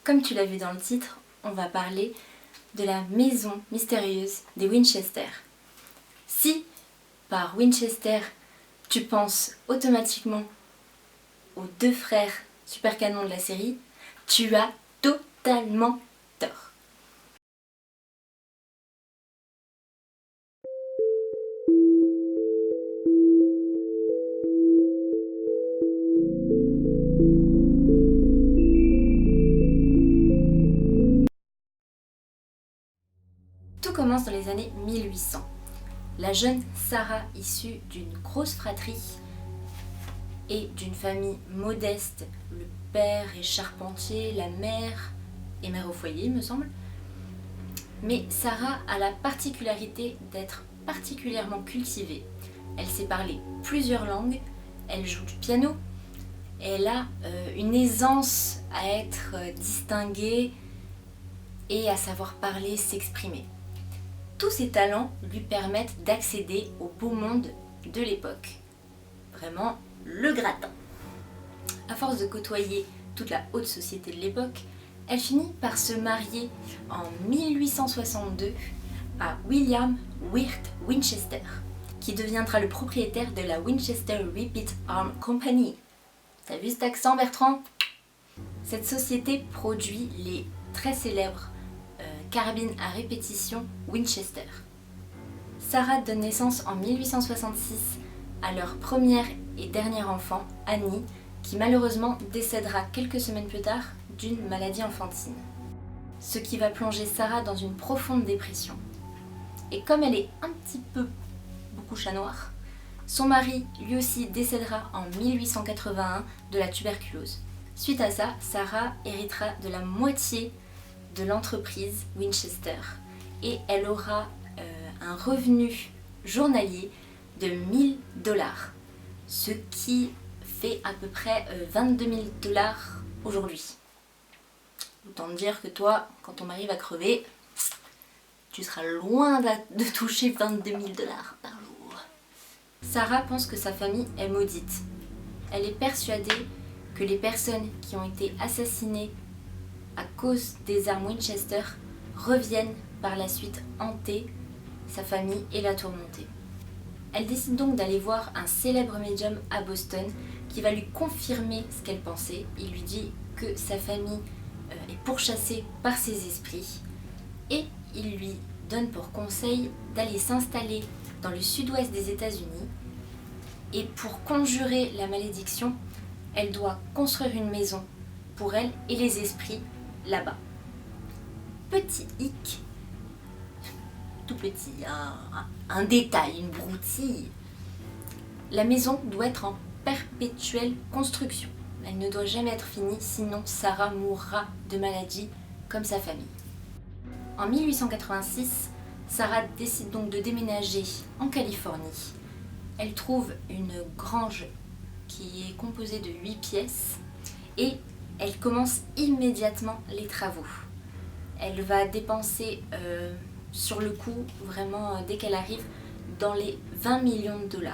Comme tu l'as vu dans le titre, on va parler de la maison mystérieuse des Winchester. Si par Winchester tu penses automatiquement aux deux frères super canons de la série, tu as totalement tort. Tout commence dans les années 1800. La jeune Sarah, issue d'une grosse fratrie et d'une famille modeste, le père est charpentier, la mère est mère au foyer, il me semble. Mais Sarah a la particularité d'être particulièrement cultivée. Elle sait parler plusieurs langues, elle joue du piano, et elle a une aisance à être distinguée et à savoir parler, s'exprimer. Tous ces talents lui permettent d'accéder au beau monde de l'époque. Vraiment le gratin. À force de côtoyer toute la haute société de l'époque, elle finit par se marier en 1862 à William Wirt Winchester, qui deviendra le propriétaire de la Winchester Repeat Arm Company. T'as vu cet accent, Bertrand? Cette société produit les très célèbres carabines à répétition Winchester. Sarah donne naissance en 1866 à leur première et dernier enfant, Annie, qui malheureusement décédera quelques semaines plus tard d'une maladie enfantine. Ce qui va plonger Sarah dans une profonde dépression. Et comme elle est un petit peu beaucoup chat noir, son mari lui aussi décédera en 1881 de la tuberculose. Suite à ça, Sarah héritera de la moitié de l'entreprise Winchester et elle aura un revenu journalier de 1000 $, ce qui fait à peu près 22 000 $ aujourd'hui. Autant dire que toi, quand ton mari va crever, tu seras loin de toucher 22 000 $ par jour. Sarah pense que sa famille est maudite. Elle est persuadée que les personnes qui ont été assassinées à cause des armes Winchester reviennent par la suite hanter sa famille et la tourmenter. Elle décide donc d'aller voir un célèbre médium à Boston qui va lui confirmer ce qu'elle pensait. Il lui dit que sa famille est pourchassée par ces esprits et il lui donne pour conseil d'aller s'installer dans le sud-ouest des États-Unis et pour conjurer la malédiction, elle doit construire une maison pour elle et les esprits là-bas. Petit hic, tout petit, un détail, une broutille. La maison doit être en perpétuelle construction. Elle ne doit jamais être finie, sinon Sarah mourra de maladie comme sa famille. En 1886, Sarah décide donc de déménager en Californie. Elle trouve une grange qui est composée de 8 pièces et elle commence immédiatement les travaux. Elle va dépenser sur le coup, vraiment dès qu'elle arrive, dans les 20 millions de $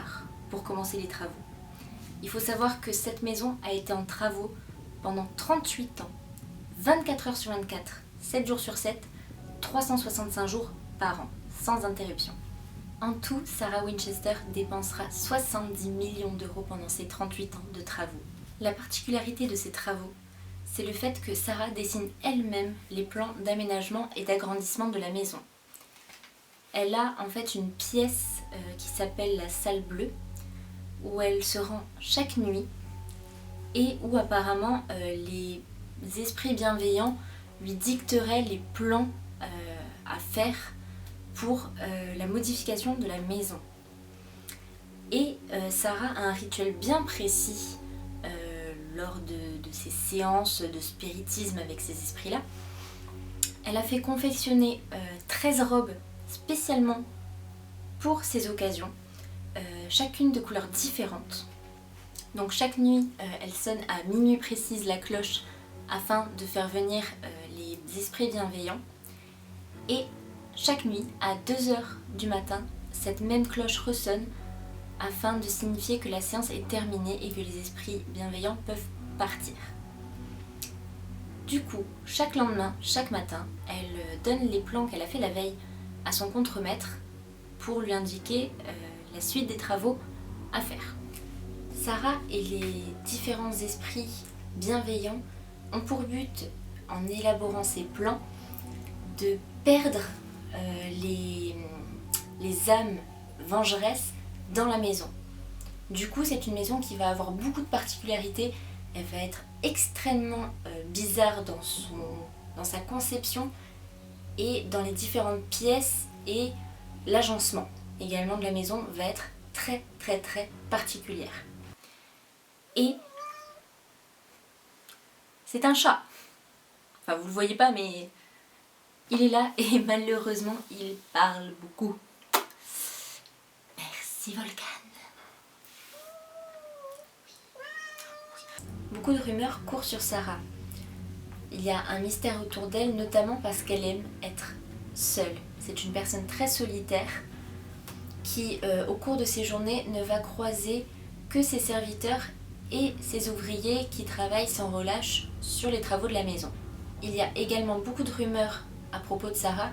pour commencer les travaux. Il faut savoir que cette maison a été en travaux pendant 38 ans, 24 heures sur 24, 7 jours sur 7, 365 jours par an, sans interruption. En tout, Sarah Winchester dépensera 70 millions € pendant ces 38 ans de travaux. La particularité de ces travaux, c'est le fait que Sarah dessine elle-même les plans d'aménagement et d'agrandissement de la maison. Elle a en fait une pièce qui s'appelle la salle bleue, où elle se rend chaque nuit et où apparemment les esprits bienveillants lui dicteraient les plans à faire pour la modification de la maison. Et Sarah a un rituel bien précis lors de ces séances de spiritisme avec ces esprits-là. Elle a fait confectionner 13 robes spécialement pour ces occasions, chacune de couleurs différentes. Donc chaque nuit, elle sonne à minuit précise la cloche afin de faire venir les esprits bienveillants. Et chaque nuit, à 2h du matin, cette même cloche ressonne afin de signifier que la séance est terminée et que les esprits bienveillants peuvent partir. Du coup, chaque lendemain, chaque matin, elle donne les plans qu'elle a fait la veille à son contremaître pour lui indiquer la suite des travaux à faire. Sarah et les différents esprits bienveillants ont pour but, en élaborant ces plans, de perdre les âmes vengeresses dans la maison. Du coup, c'est une maison qui va avoir beaucoup de particularités. Elle va être extrêmement bizarre dans sa conception et dans les différentes pièces, et l'agencement également de la maison va être très très très particulière. Et c'est un chat. Enfin, vous le voyez pas, mais il est là et malheureusement il parle beaucoup. Merci Volcan. Beaucoup de rumeurs courent sur Sarah. Il y a un mystère autour d'elle, notamment parce qu'elle aime être seule. C'est une personne très solitaire qui, au cours de ses journées, ne va croiser que ses serviteurs et ses ouvriers qui travaillent sans relâche sur les travaux de la maison. Il y a également beaucoup de rumeurs à propos de Sarah,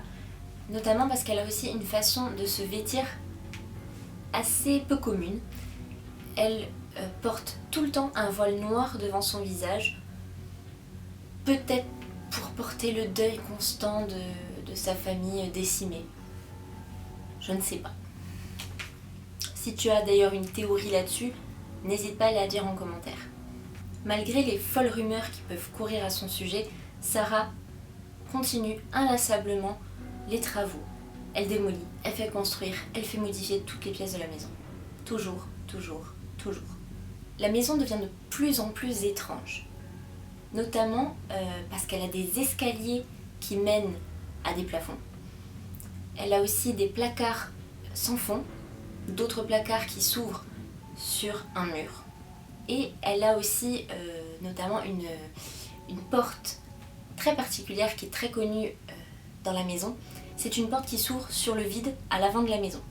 notamment parce qu'elle a aussi une façon de se vêtir assez peu commune. Elle porte tout le temps un voile noir devant son visage, peut-être pour porter le deuil constant de sa famille décimée. Je ne sais pas. Si tu as d'ailleurs une théorie là-dessus, n'hésite pas à la dire en commentaire. Malgré les folles rumeurs qui peuvent courir à son sujet, Sarah continue inlassablement les travaux. Elle démolit, elle fait construire, elle fait modifier toutes les pièces de la maison. Toujours, toujours, toujours. La maison devient de plus en plus étrange. Notamment parce qu'elle a des escaliers qui mènent à des plafonds. Elle a aussi des placards sans fond, d'autres placards qui s'ouvrent sur un mur. Et elle a aussi notamment une porte très particulière qui est très connue dans la maison. C'est une porte qui s'ouvre sur le vide à l'avant de la maison.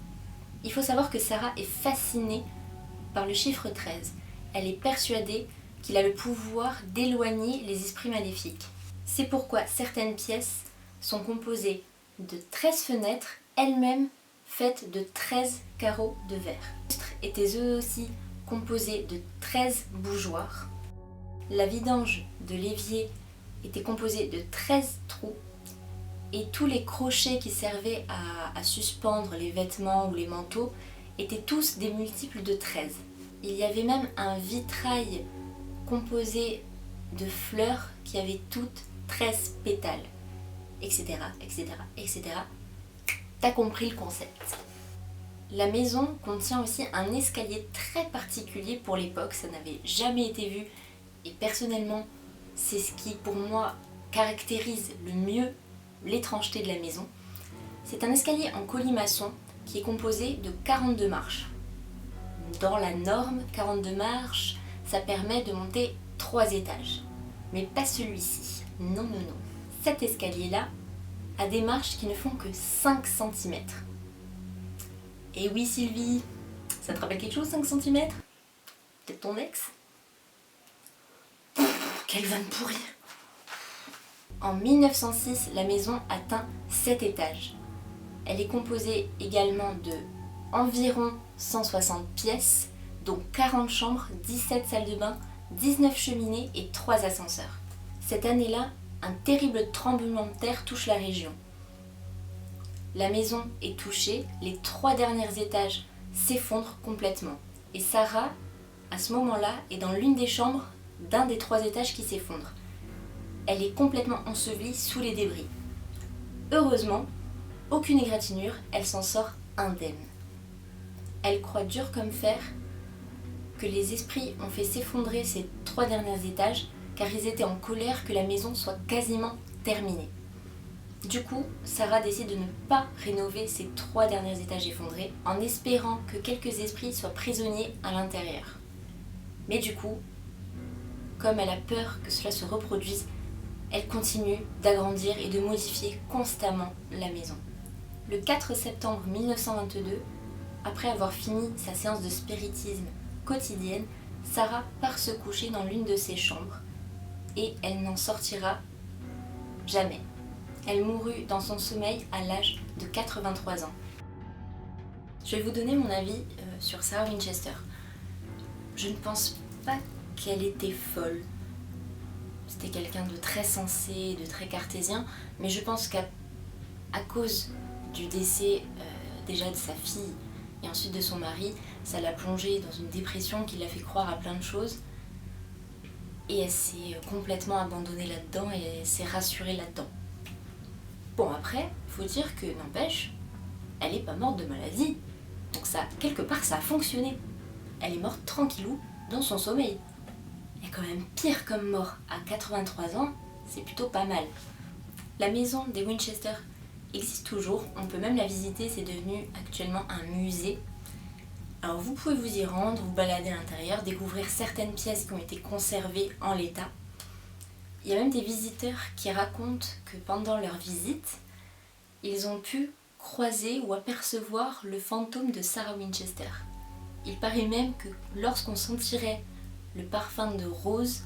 Il faut savoir que Sarah est fascinée par le chiffre 13. Elle est persuadée qu'il a le pouvoir d'éloigner les esprits maléfiques. C'est pourquoi certaines pièces sont composées de 13 fenêtres, elles-mêmes faites de 13 carreaux de verre. Les lustres étaient eux aussi composés de 13 bougeoirs. La vidange de l'évier était composée de 13 trous. Et tous les crochets qui servaient à suspendre les vêtements ou les manteaux étaient tous des multiples de 13. Il y avait même un vitrail composé de fleurs qui avaient toutes 13 pétales, etc., etc., etc. T'as compris le concept. La maison contient aussi un escalier très particulier pour l'époque, ça n'avait jamais été vu, et personnellement, c'est ce qui pour moi caractérise le mieux l'étrangeté de la maison. C'est un escalier en colimaçon qui est composé de 42 marches. Dans la norme, 42 marches, ça permet de monter 3 étages. Mais pas celui-ci. Non, non, non. Cet escalier-là a des marches qui ne font que 5 cm. Et oui, Sylvie, ça te rappelle quelque chose, 5 cm? Peut-être ton ex? Quelle vanne pourrie! En 1906, la maison atteint 7 étages. Elle est composée également de environ 160 pièces, dont 40 chambres, 17 salles de bain, 19 cheminées et 3 ascenseurs. Cette année-là, un terrible tremblement de terre touche la région. La maison est touchée, les 3 derniers étages s'effondrent complètement. Et Sarah, à ce moment-là, est dans l'une des chambres d'un des 3 étages qui s'effondrent. Elle est complètement ensevelie sous les débris. Heureusement, aucune égratignure, elle s'en sort indemne. Elle croit dur comme fer que les esprits ont fait s'effondrer ces 3 derniers étages car ils étaient en colère que la maison soit quasiment terminée. Du coup, Sarah décide de ne pas rénover ces 3 derniers étages effondrés en espérant que quelques esprits soient prisonniers à l'intérieur. Mais du coup, comme elle a peur que cela se reproduise, elle continue d'agrandir et de modifier constamment la maison. Le 4 septembre 1922, après avoir fini sa séance de spiritisme quotidienne, Sarah part se coucher dans l'une de ses chambres et elle n'en sortira Jamais. Elle mourut dans son sommeil à l'âge de 83 ans. Je vais vous donner mon avis sur Sarah Winchester. Je ne pense pas qu'elle était folle. C'était quelqu'un de très sensé, de très cartésien, mais je pense qu'à cause du décès déjà de sa fille et ensuite de son mari, ça l'a plongée dans une dépression qui l'a fait croire à plein de choses. Et elle s'est complètement abandonnée là-dedans et elle s'est rassurée là-dedans. Bon, après, il faut dire que, n'empêche, elle n'est pas morte de maladie. Donc ça, quelque part, ça a fonctionné. Elle est morte tranquillou dans son sommeil. Il y a quand même pire comme mort. À 83 ans, c'est plutôt pas mal. La maison des Winchester existe toujours. On peut même la visiter. C'est devenu actuellement un musée. Alors vous pouvez vous y rendre, vous balader à l'intérieur, découvrir certaines pièces qui ont été conservées en l'état. Il y a même des visiteurs qui racontent que pendant leur visite, ils ont pu croiser ou apercevoir le fantôme de Sarah Winchester. Il paraît même que lorsqu'on sentirait le parfum de rose,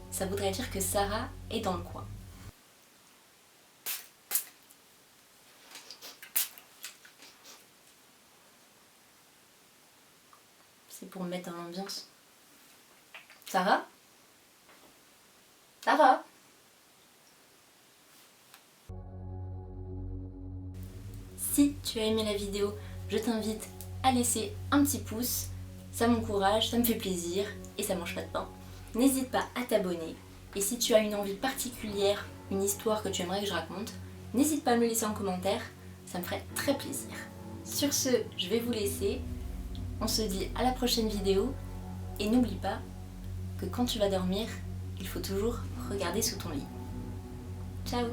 ça voudrait dire que Sarah est dans le coin. C'est pour me mettre dans l'ambiance. Sarah ? Sarah ? Si tu as aimé la vidéo, je t'invite à laisser un petit pouce. Ça m'encourage, ça me fait plaisir et ça mange pas de pain. N'hésite pas à t'abonner. Et si tu as une envie particulière, une histoire que tu aimerais que je raconte, n'hésite pas à me le laisser en commentaire, ça me ferait très plaisir. Sur ce, je vais vous laisser. On se dit à la prochaine vidéo. Et n'oublie pas que quand tu vas dormir, il faut toujours regarder sous ton lit. Ciao!